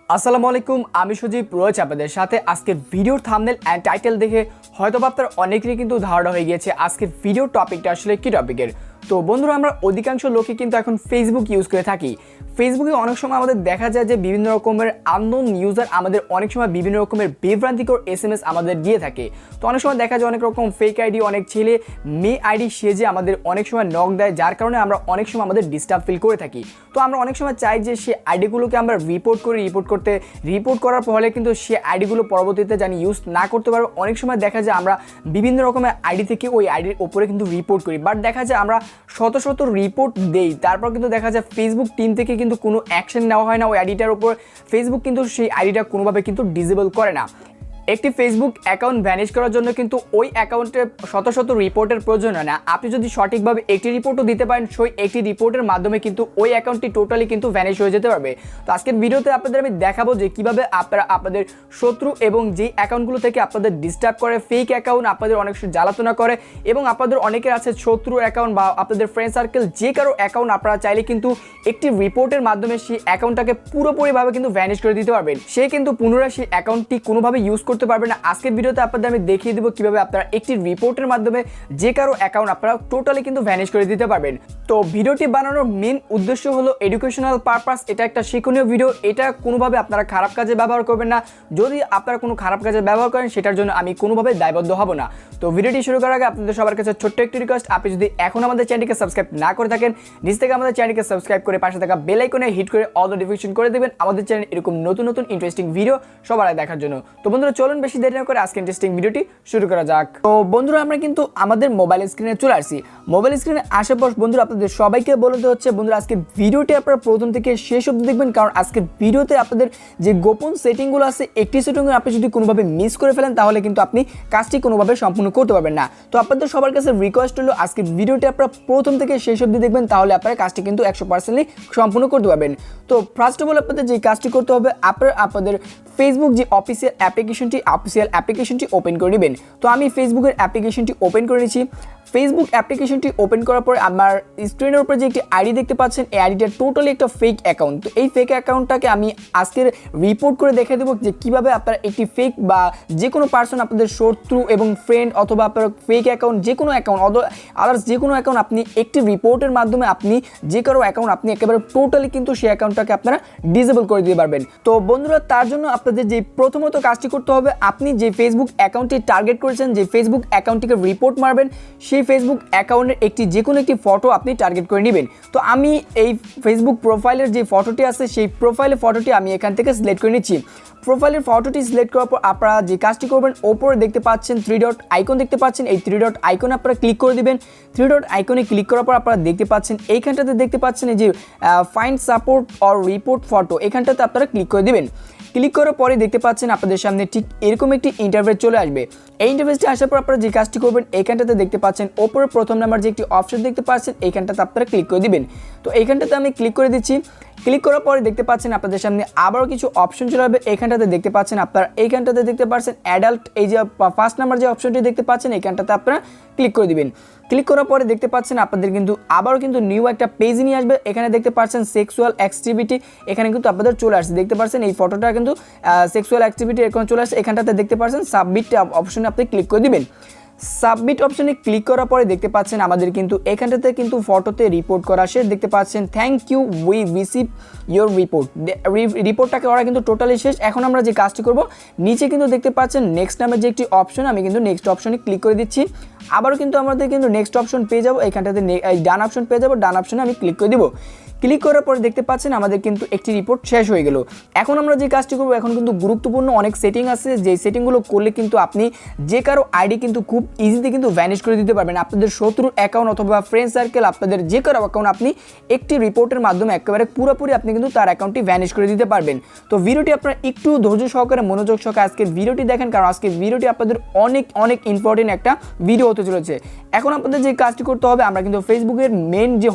আসসালামু আলাইকুম, আমি সজীব রয়েছে আপনাদের সাথে। আজকের ভিডিওর থাম্বনেল অ্যান্ড টাইটেল দেখে হয়তো আপনার অনেকেরই কিন্তু ধারণা হয়ে গিয়েছে আজকের ভিডিওর টপিকটা আসলে কী টপিকের। তো বন্ধুরা, আমরা অধিকাংশ লোকই কিন্তু এখন ফেসবুক ইউজ করে থাকি। ফেসবুকে অনেক সময় আমাদের দেখা যায় যে বিভিন্ন রকমের আননোন ইউজার আমাদের অনেক সময় বিভিন্ন রকমের বিভ্রান্তিকর SMS আমাদের দিয়ে থাকে। তো অনেক সময় দেখা যায় অনেক রকম ফেক আইডি, অনেক ছেলে মেয়ে আইডি সেজে আমাদের অনেক সময় নক দেয়, যার কারণে আমরা অনেক সময় আমাদের ডিস্টার্ব ফিল করে থাকি। তো আমরা অনেক সময় চাই যে সে আইডিগুলোকে আমরা রিপোর্ট করার ফলে কিন্তু সে আইডিগুলো পরবর্তীতে জানি ইউজ না করতে পারবে। অনেক সময় দেখা যায় আমরা বিভিন্ন রকমের আইডি থেকে ওই আইডির ওপরে কিন্তু রিপোর্ট করি, বাট দেখা যায় আমরা শত শত রিপোর্ট দেই, তারপর কিন্তু দেখা যায় ফেসবুক টিম থেকে কিন্তু কোনো অ্যাকশন নেওয়া হয় না ওই আইডিটার উপর। ফেসবুক কিন্তু সেই আইডিটা কোনোভাবে কিন্তু ডিসেবল করে না। একটি ফেসবুক অ্যাকাউন্ট ভ্যানিশ করার জন্য কিন্তু ওই অ্যাকাউন্টে শত শত রিপোর্টের প্রয়োজন হয় না। আপনি যদি সঠিকভাবে একটি রিপোর্টও দিতে পারেন, সেই একটি রিপোর্টের মাধ্যমে কিন্তু ওই অ্যাকাউন্টটি টোটালি কিন্তু ভ্যানিশ হয়ে যেতে পারবে। তো আজকের ভিডিওতে আপনাদের আমি দেখাবো যে কীভাবে আপনারা আপনাদের শত্রু এবং যেই অ্যাকাউন্টগুলো থেকে আপনাদের ডিস্টার্ব করে, ফেক অ্যাকাউন্ট আপনাদের অনেক জ্বালাতনা করে এবং আপনাদের অনেকের আছে শত্রু অ্যাকাউন্ট বা আপনাদের ফ্রেন্ড সার্কেল যে কারো অ্যাকাউন্ট, আপনারা চাইলে কিন্তু একটি রিপোর্টের মাধ্যমে সেই অ্যাকাউন্টটাকে পুরোপুরিভাবে কিন্তু ভ্যানিশ করে দিতে পারবেন। সে কিন্তু পুনরায় সেই অ্যাকাউন্টটি কোনোভাবে ইউজ করতে পারবে না। আজকের ভিডিওতে আপনাদের আমি দেখিয়ে দেবো কিভাবে আপনারা একটি রিপোর্টের মাধ্যমে যে কারো অ্যাকাউন্ট আপনারা টোটালি কিন্তু ভ্যানিশ করে দিতে পারবেন। তো ভিডিওটি বানানোর মেন উদ্দেশ্য হলো এডুকেশনাল পারপাস। এটা একটা শিক্ষণীয় ভিডিও, এটা কোনোভাবে আপনারা খারাপ কাজে ব্যবহার করবেন না। যদি আপনারা কোনো খারাপ কাজে ব্যবহার করেন সেটার জন্য আমি কোনোভাবে দায়বদ্ধ হব না। তো ভিডিওটি শুরু করার আগে আপনাদের সবার কাছে ছোট্ট একটি রিকোয়েস্ট, আপনি যদি এখন আমাদের চ্যানেলকে সাবস্ক্রাইব না করে থাকেন, নিচ থেকে আমাদের চ্যানেলকে সাবস্ক্রাইব করে পাশে থাকা বেল আইকনে হিট করে অল নোটিফিকেশন করে দেবেন আমাদের চ্যানেল এরকম নতুন নতুন ইন্টারেস্টিং ভিডিও সবার আগে দেখার জন্য। তো বন্ধুরা, চলুন বেশি দেরি না করে আজকে ইন্টারেস্টিং ভিডিওটি শুরু করা যাক। তো বন্ধুরা, আমরা কিন্তু আমাদের মোবাইল স্ক্রিনে চলে আসছি। মোবাইল স্ক্রিনে আসার পর বন্ধুরা আপনাদের সবাইকে বলতে হচ্ছে বন্ধুরা আজকের ভিডিওটি আপনারা প্রথম থেকে শেষ অবধি দেখবেন, কারণ আজকের ভিডিওতে আপনাদের যে গোপন সেটিংগুলো আছে, একটি সেটিং আপনি যদি কোনোভাবে মিস করে ফেলেন তাহলে কিন্তু আপনি কাজটি কোনোভাবে সম্পূর্ণ করতে পারবেন না। তো আপনাদের সবার কাছে রিকোয়েস্ট হলো আজকের ভিডিওটি আপনারা প্রথম থেকে শেষ অবধি দেখবেন, তাহলে আপনারা কাজটি কিন্তু 100% সম্পূর্ণ করতে পারবেন। তো ফার্স্ট অফ অল আপনাদের যে কাজটি করতে হবে, আপনাদের ফেসবুক যে অফিসিয়াল অ্যাপ্লিকেশনটি ওপেন করে নেবেন। তো আমি ফেসবুকের অ্যাপ্লিকেশনটি ওপেন করে নিয়েছি। ফেসবুক অ্যাপ্লিকেশনটি ওপেন করার পরে আমার স্ক্রিনের উপরে যে একটি আইডি দেখতে পাচ্ছেন, এই আইডিটা টোটালি একটা ফেক অ্যাকাউন্ট। তো এই ফেক অ্যাকাউন্টটাকে আমি আজকের রিপোর্ট করে দেখে দেবো যে কীভাবে আপনারা একটি ফেক বা যে কোনো পার্সন আপনাদের শত্রু এবং ফ্রেন্ড অথবা আপনার ফেক অ্যাকাউন্ট যে কোনো অ্যাকাউন্ট আদার্স যে কোনো অ্যাকাউন্ট আপনি একটি রিপোর্টের মাধ্যমে আপনি যে কারো অ্যাকাউন্ট আপনি একেবারে টোটালি কিন্তু সেই অ্যাকাউন্টটাকে আপনারা ডিসেবল করে দিতে পারবেন। তো বন্ধুরা, তার জন্য আপনাদের যে প্রথমত কাজটি করতে হবে, আপনি যে ফেসবুক অ্যাকাউন্টটি টার্গেট করেছেন, যে ফেসবুক অ্যাকাউন্টটিকে রিপোর্ট মারবেন, সেই ফেসবুক অ্যাকাউন্টের যে কোনো একটি ফটো আপনি টার্গেট করে নেবেন। তো আমি এই ফেসবুক প্রোফাইলের যে ফটোটি আছে, সেই প্রোফাইলের ফটোটি আমি এখান থেকে সিলেক্ট করে নিচ্ছি। প্রোফাইলের ফটোটি সিলেক্ট করার পর আপনারা যে কাজটি করবেন, ওপরে দেখতে পাচ্ছেন 3 ডট আইকন দেখতে পাচ্ছেন, এই 3 ডট আইকনে আপনারা ক্লিক করে দিবেন। 3 ডট আইকনে ক্লিক করার পর আপনারা দেখতে পাচ্ছেন এইখানটাতে দেখতে পাচ্ছেন এই যে find support or report photo, এখানটাতে আপনারা ক্লিক করে দিবেন। ক্লিক করার পরে দেখতে পাচ্ছেন আপনাদের সামনে ঠিক এরকম একটি ইন্টারফেস চলে আসবে। এই ইন্টারফেসটি আসার পর আপনারা যে কাজটি করবেন, এইখানটাতে দেখতে পাচ্ছেন ওপরে প্রথম নাম্বার যে একটি অপশন দেখতে পাচ্ছেন, এইখানটাতে আপনারা ক্লিক করে দিবেন। তো এইখানটাতে আমি ক্লিক করে দিচ্ছি। ক্লিক করার পরে দেখতে পাচ্ছেন আপনাদের সামনে আবারও কিছু অপশন চলে আসবে। এইখানটাতে দেখতে পাচ্ছেন আপনারা এইখানটাতে দেখতে পাচ্ছেন অ্যাডাল্ট, এই যে ফার্স্ট নাম্বার যে অপশনটি দেখতে পাচ্ছেন, এইখানটাতে আপনারা ক্লিক করে দিবেন। ক্লিক করার পরে দেখতে পাচ্ছেন আপনাদের কিন্তু আবারও কিন্তু নিউ একটা পেজ নিয়ে আসবে। এখানে দেখতে পাচ্ছেন সেক্সুয়াল অ্যাক্টিভিটি, এখানে কিন্তু আপনাদের চলে আসছে। দেখতে পাচ্ছেন এই ফটোটা কিন্তু সেক্সুয়াল অ্যাক্টিভিটি এখানে চলে আসছে। এখানটাতে দেখতে পাচ্ছেন সাবমিট অপশনে আপনি ক্লিক করে দিবেন। সাবমিট অপশনে ক্লিক করার পরে দেখতে পাচ্ছেন আমাদের কিন্তু এখানটাতে কিন্তু ফটোতে রিপোর্ট করা শেষ। দেখতে পাচ্ছেন thank you, we receive your report. রিপোর্টটাকে করা কিন্তু টোটালি শেষ। এখন আমরা যে কাজটি করব, নিচে কিন্তু দেখতে পাচ্ছেন নেক্সট নামের যে একটি অপশন, আমি কিন্তু নেক্সট অপশনে ক্লিক করে দিচ্ছি। আবারও কিন্তু আমাদের কিন্তু নেক্সট অপশন পেয়ে যাবো। এখানটাতে ডান অপশন পেয়ে যাবো, ডান অপশনে আমি ক্লিক করে দিব। ক্লিক করার পরে দেখতে পাচ্ছেন আমাদের কিন্তু একটি রিপোর্ট শেষ হয়ে গেল। এখন আমরা যে কাজটি করবো, এখন কিন্তু গুরুত্বপূর্ণ অনেক সেটিং আছে, যে সেটিংগুলো করলে কিন্তু আপনি যে কারো আইডি কিন্তু খুব ইজিলি কিন্তু ভ্যানিশ করে দিতে পারবেন। আপনাদের শত্রুর অ্যাকাউন্ট অথবা ফ্রেন্ড সার্কেল আপনাদের যে কারো অ্যাকাউন্ট আপনি একটি রিপোর্টের মাধ্যমে একেবারে পুরোপুরি আপনি কিন্তু তার অ্যাকাউন্টটি ভ্যানিশ করে দিতে পারবেন। তো ভিডিওটি আপনারা একটু ধৈর্য সহকারে মনোযোগ সহকারে আজকের ভিডিওটি দেখেন, কারণ আজকের ভিডিওটি আপনাদের অনেক অনেক ইম্পর্টেন্ট একটা ভিডিও হতে চলেছে। এখন আপনাদের যে কাজটি করতে হবে, আমরা কিন্তু ফেসবুকের মেন যে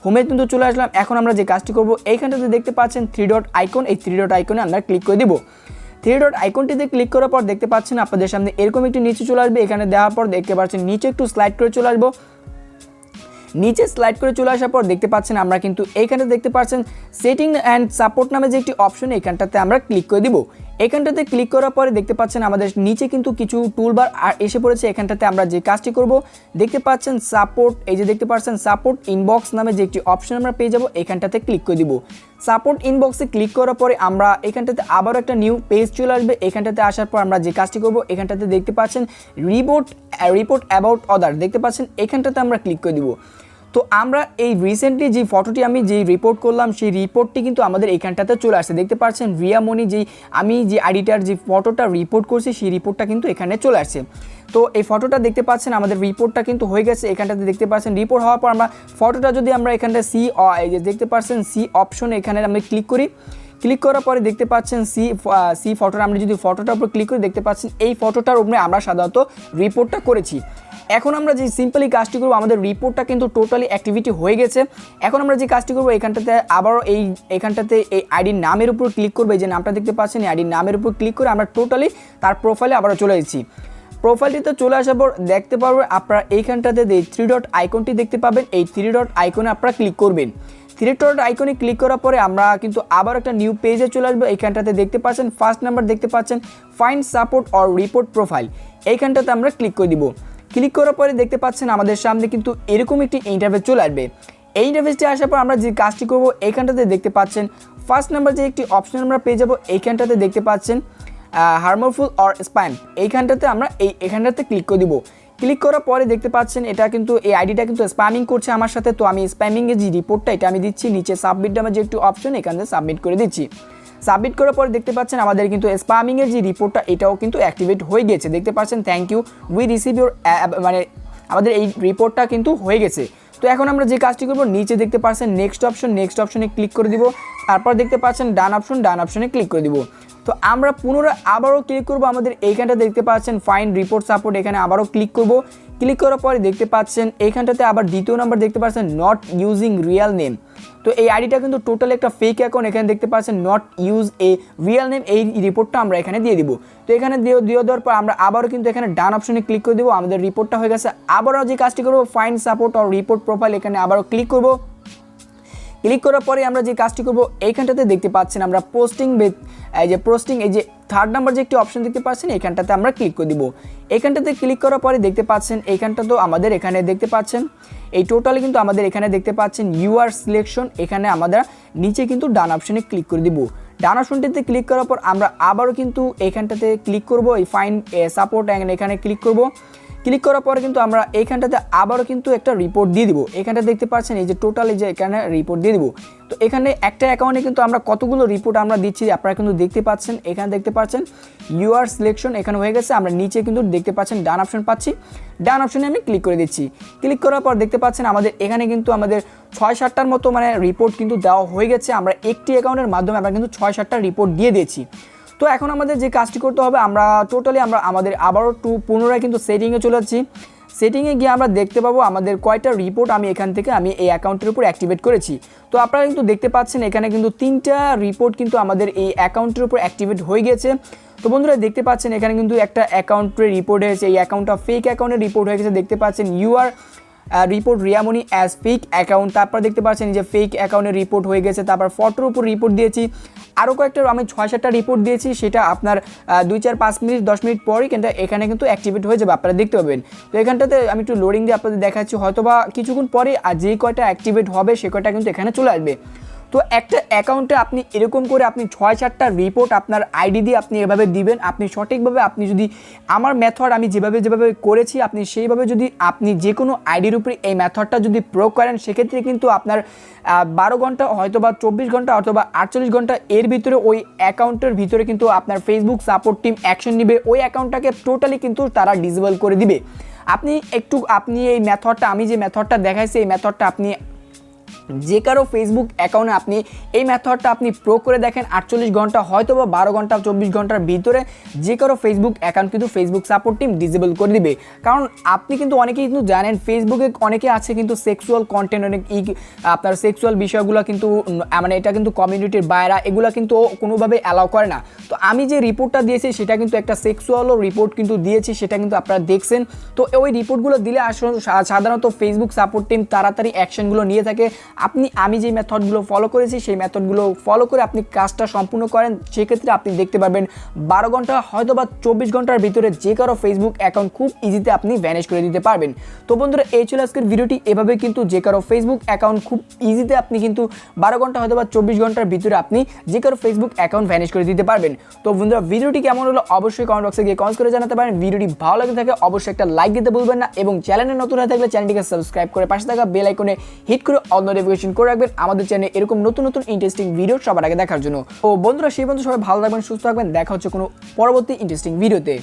হোমে কিন্তু চলে আসলাম। এখন আমরা যে কাজটি করব, এইখানটাতে দেখতে পাচ্ছেন 3 ডট আইকন, এই 3 ডট আইকনে আমরা ক্লিক করে দিব। 3 ডট আইকনটিতে ক্লিক করার পর দেখতে পাচ্ছেন আপনাদের সামনে এরকম একটি নিচে চলে আসবে। এখানে দেওয়ার পর দেখতে পাচ্ছেন নিচে একটু স্লাইড করে চলে আসবো। নিচে স্লাইড করে চলে আসার পর দেখতে পাচ্ছেন আমরা কিন্তু এইখানে দেখতে পাচ্ছেন সেটিং অ্যান্ড সাপোর্ট নামে যে একটি অপশন এখানটাতে আমরা ক্লিক করে দিব। এখানটাতে ক্লিক করার পরে দেখতে পাচ্ছেন আমাদের নিচে কিন্তু কিছু টুলবার আর এসে পড়েছে। এখানটাতে আমরা যে কাজটি করব দেখতে পাচ্ছেন সাপোর্ট, এই যে দেখতে পাচ্ছেন সাপোর্ট ইনবক্স নামে যে একটি অপশন আমরা পেয়ে যাব, এখানটাতে ক্লিক করে দিব। সাপোর্ট ইনবক্সে ক্লিক করার পরে আমরা এখানটাতে আবার একটা নিউ পেজ চলে আসবে। এখানটাতে আসার পর আমরা যে কাজটি করব এখানটাতে দেখতে পাচ্ছেন রিপোর্ট অ্যাবাউট আদার, দেখতে পাচ্ছেন এখানটাতে আমরা ক্লিক করে দিব। তো আমরা এই রিসেন্টলি যে ফটোটি আমি যেই রিপোর্ট করলাম সেই রিপোর্টটি কিন্তু আমাদের এইখানটাতে চলে আসছে। দেখতে পাচ্ছেন রিয়ামণি যেই আমি যে আইডিটার যে ফটোটা রিপোর্ট করছি সেই রিপোর্টটা কিন্তু এখানে চলে আসছে। তো এই ফটোটা দেখতে পাচ্ছেন আমাদের রিপোর্টটা কিন্তু হয়ে গেছে। এখানটাতে দেখতে পাচ্ছেন রিপোর্ট হওয়ার পর আমরা ফটোটা যদি আমরা এখানটা এই যে দেখতে পাচ্ছেন সি অপশন এখানে আমরা ক্লিক করি। ক্লিক করার পরে দেখতে পাচ্ছেন সি ফটোটা, আমরা যদি ফটোটার উপর ক্লিক করি দেখতে পাচ্ছেন এই ফটোটার উপরে আমরা সাধারণত রিপোর্টটা করেছি। এখন আমরা যে সিম্পলি কাজটি করবো, আমাদের রিপোর্টটা কিন্তু টোটালি অ্যাক্টিভিটি হয়ে গেছে। এখন আমরা যে কাজটি করবো এখানটাতে আবারও এখানটাতে এই আইডির নামের উপর ক্লিক করবো। এই যে নামটা দেখতে পাচ্ছেন এই আইডির নামের উপর ক্লিক করে আমরা টোটালি তার প্রোফাইলে আবারও চলে এসেছি। প্রোফাইলটিতে চলে আসার পর দেখতে পারবেন আপনারা এইখানটাতে যে 3 ডট আইকনটি দেখতে পাবেন, এই 3 ডট আইকনে আপনারা ক্লিক করবেন। 3 ডট আইকনে ক্লিক করার পরে আমরা কিন্তু আবার একটা নিউ পেজে চলে আসবো। এইখানটাতে দেখতে পাচ্ছেন ফার্স্ট নাম্বার দেখতে পাচ্ছেন find support or report profile, এইখানটাতে আমরা ক্লিক করে দিব। ক্লিক করার পরে দেখতে পাচ্ছেন আমাদের সামনে কিন্তু এরকম একটি ইন্টারফেস চলে আসবে। এই ইন্টারফেসটি আসার পর আমরা যে কাজটি করব এইখানটাতে দেখতে পাচ্ছেন ফার্স্ট নাম্বার যে একটি অপশন আমরা পেয়ে যাব, এইখানটাতে দেখতে পাচ্ছেন হার্মফুল অর স্প্যাম, এইখানটাতে আমরা এখানটাতে ক্লিক করে দিব। ক্লিক করার পরে দেখতে পাচ্ছেন এটা কিন্তু এই আইডিটা কিন্তু স্প্যামিং করছে আমার সাথে। তো আমি স্প্যামিংয়ের যে রিপোর্টটা এটা আমি দিচ্ছি, নিচে সাবমিট নামে যে একটি অপশন এখানে সাবমিট করে দিচ্ছি। সাবমিট করার পরে দেখতে পাচ্ছেন আমাদের কিন্তু স্প্যামিংয়ের যে রিপোর্টটা এটাও কিন্তু অ্যাক্টিভেট হয়ে গেছে। দেখতে পাচ্ছেন thank you we receive your, মানে আমাদের এই রিপোর্টটা কিন্তু হয়ে গেছে। তো এখন আমরা যে কাজটি করব নিচে দেখতে পাচ্ছেন নেক্সট অপশনে ক্লিক করে দিব। তারপর দেখতে পাচ্ছেন ডান অপশনে ক্লিক করে দিব। তো আমরা পুনরায় আবারও ক্লিক করব, আমাদের এইখানটা দেখতে পাচ্ছেন ফাইন্ড রিপোর্ট সাপোর্ট, এখানে আবারও ক্লিক করব। ক্লিক করার পরে দেখতে পাচ্ছেন এইখানটাতে আবার দ্বিতীয় নাম্বার দেখতে পাচ্ছেন নট ইউজিং রিয়েল নেম। তো এই আইডিটা কিন্তু টোটালি একটা ফেক অ্যাকাউন্ট, এখানে দেখতে পাচ্ছেন not use a real name, এই রিপোর্টটা আমরা এখানে দিয়ে দিব। তো এখানে দিয়ে দেওয়ার পর আমরা আবারও কিন্তু এখানে ডান অপশনে ক্লিক করে দেবো। আমাদের রিপোর্টটা হয়ে গেছে। আবারও যে কাজটি করবো find support or report profile, এখানে আবারও ক্লিক করব। ক্লিক করার পরে আমরা যে কাজটি করব এইখানটাতে দেখতে পাচ্ছেন আমরা পোস্টিং এই যে থার্ড নাম্বার যে একটি অপশন দেখতে পাচ্ছেন এইখানটাতে আমরা ক্লিক করে দিব। এইখানটাতে ক্লিক করার পরে দেখতে পাচ্ছেন এইখানটা তো আমাদের এখানে দেখতে পাচ্ছেন এই টোটালি কিন্তু আমাদের এখানে দেখতে পাচ্ছেন ইউআর সিলেকশন, এখানে আমাদের নিচে কিন্তু ডান অপশনে ক্লিক করে দিব। ডান অপশনটিতে ক্লিক করার পর আমরা আবারও কিন্তু এইখানটাতে ক্লিক করব, এই ফাইন্ড সাপোর্ট এখানে ক্লিক করব। ক্লিক করার পরে কিন্তু আমরা এইখানটাতে আবারও কিন্তু একটা রিপোর্ট দিয়ে দিব। এখানটা দেখতে পাচ্ছেন এই যে টোটাল এই যে এখানে রিপোর্ট দিয়ে দিব। তো এখানে একটা অ্যাকাউন্টে কিন্তু আমরা কতগুলো রিপোর্ট আমরা দিচ্ছি আপনারা কিন্তু দেখতে পাচ্ছেন। এখানে দেখতে পাচ্ছেন ইউআর সিলেকশন এখানে হয়ে গেছে। আমরা নিচে কিন্তু দেখতে পাচ্ছেন ডান অপশন পাচ্ছি, ডান অপশনে আমি ক্লিক করে দিচ্ছি। ক্লিক করার পর দেখতে পাচ্ছেন আমাদের এখানে কিন্তু আমাদের 6-7টার মতো মানে রিপোর্ট কিন্তু দেওয়া হয়ে গেছে। আমরা একটি অ্যাকাউন্টের মাধ্যমে আমরা কিন্তু 6-7টা রিপোর্ট দিয়ে দিয়েছি। তো এখন আমাদের যে কাজটি করতে হবে আমরা আমাদের আবারও পুনরায় কিন্তু সেটিংয়ে চলে যাচ্ছি। সেটিংয়ে গিয়ে আমরা দেখতে পাবো আমাদের কয়টা রিপোর্ট আমি এখান থেকে এই অ্যাকাউন্টের উপর অ্যাক্টিভেট করেছি। তো আপনারা কিন্তু দেখতে পাচ্ছেন এখানে কিন্তু 3টা রিপোর্ট কিন্তু আমাদের এই অ্যাকাউন্টের উপর অ্যাক্টিভেট হয়ে গেছে। তো বন্ধুরা দেখতে পাচ্ছেন এখানে কিন্তু একটা অ্যাকাউন্টের রিপোর্ট হয়েছে, এই অ্যাকাউন্টটা ফেক অ্যাকাউন্টের রিপোর্ট হয়ে গেছে। দেখতে পাচ্ছেন your report Riyamoni as fake account, তারপর দেখতে পাচ্ছেন যে ফেক অ্যাকাউন্টের রিপোর্ট হয়ে গেছে। তারপর ফটোর উপর রিপোর্ট দিয়েছি, আরও কয়েকটা আমি 6-7টা রিপোর্ট দিয়েছি, সেটা আপনার 2-4-5 মিনিট 10 মিনিট পরই কিন্তু এখানে কিন্তু অ্যাক্টিভেট হয়ে যাবে, আপনারা দেখতে পাবেন। তো এখানটাতে আমি একটু লোডিং দিয়ে আপনাদের দেখাচ্ছি, হয়তোবা কিছুক্ষণ পরে আর যে কয়টা অ্যাক্টিভেট হবে সে কয়টা কিন্তু এখানে চলে আসবে। তো একটা অ্যাকাউন্টে আপনি এরকম করে আপনি 6-7টা রিপোর্ট আপনার আইডি দিয়ে আপনি এভাবে দিবেন। আপনি সঠিকভাবে আপনি যদি আমার মেথড আমি যেভাবে করেছি আপনি সেইভাবে যদি আপনি যে কোনো আইডির উপরে এই মেথডটা যদি প্রয়োগ করেন সেক্ষেত্রে কিন্তু আপনার 12 ঘন্টা হয়তোবা 24 ঘন্টা অথবা 48 ঘন্টা এর ভিতরে ওই অ্যাকাউন্টের ভিতরে কিন্তু আপনার ফেসবুক সাপোর্ট টিম অ্যাকশন নেবে, ওই অ্যাকাউন্টটাকে টোটালি কিন্তু তারা ডিসেবল করে দিবে। আপনি এই মেথডটা আমি যে মেথডটা দেখাইছি এই মেথডটা আপনি যে কারো ফেসবুক অ্যাকাউন্টে আপনি এই মেথডটা আপনি প্রয়োগ করে দেখেন 48 ঘন্টা হয়তো বা 12 ঘন্টা 24 ঘন্টার ভিতরে যে কারো ফেসবুক অ্যাকাউন্ট কিন্তু ফেসবুক সাপোর্ট টিম ডিসেবল করে দিবে। কারণ আপনি কিন্তু অনেকেই কিন্তু জানেন ফেসবুকে অনেকে আছে কিন্তু সেক্সুয়াল কন্টেন্ট অনেক আপনার সেক্সুয়াল বিষয়গুলো কিন্তু মানে এটা কিন্তু কমিউনিটির বাইরে এগুলো কিন্তু কোনোভাবে অ্যালাউ করে না। তো আমি যে রিপোর্টটা দিয়েছি সেটা কিন্তু একটা সেক্সুয়ালও রিপোর্ট কিন্তু দিয়েছি, সেটা কিন্তু আপনারা দেখছেন। তো ওই রিপোর্টগুলো দিলে আসলে সাধারণত ফেসবুক সাপোর্ট টিম তাড়াতাড়ি অ্যাকশনগুলো নিয়ে থাকে। আমি যে মেথডগুলো ফলো করেছি সেই মেথডগুলো ফলো করে আপনি কাজটা সম্পূর্ণ করেন, সেক্ষেত্রে আপনি দেখতে পারবেন 12 ঘন্টা হয়তো বা 24 ঘন্টার ভিতরে যে কারো ফেসবুক অ্যাকাউন্ট খুব ইজিতে আপনি ভ্যানিশ করে দিতে পারবেন। তো বন্ধুরা এই ছিল আজকের ভিডিওটি। এভাবে কিন্তু যে কারো ফেসবুক অ্যাকাউন্ট খুব ইজিতে আপনি কিন্তু 12 ঘন্টা হয়তো বা 24 ঘন্টার ভিতরে আপনি যে কারো ফেসবুক অ্যাকাউন্ট ভ্যানিশ করে দিতে পারবেন। তো বন্ধুরা ভিডিওটি কেমন হলো অবশ্যই কমেন্ট বক্সে গিয়ে কমেন্ট করে জানাতে পারেন। ভিডিওটি ভালো লাগে থাকে অবশ্যই একটা লাইক দিতে ভুলবেন না, এবং চ্যানেলে নতুন হয়ে থাকলে চ্যানেলটিকে সাবস্ক্রাইব করে পাশে থাকা বেল আইকনে হিট করে অল নোটিফিকেশন করে রাখবেন আমাদের চ্যানেলে এরকম নতুন নতুন ইন্টারেস্টিং ভিডিও সবার আগে দেখার জন্য। তো বন্ধুরা সেই বন্ধু সবাই ভালো থাকবেন, সুস্থ থাকবেন, দেখা হচ্ছে কোনো পরবর্তী ইন্টারেস্টিং ভিডিওতে।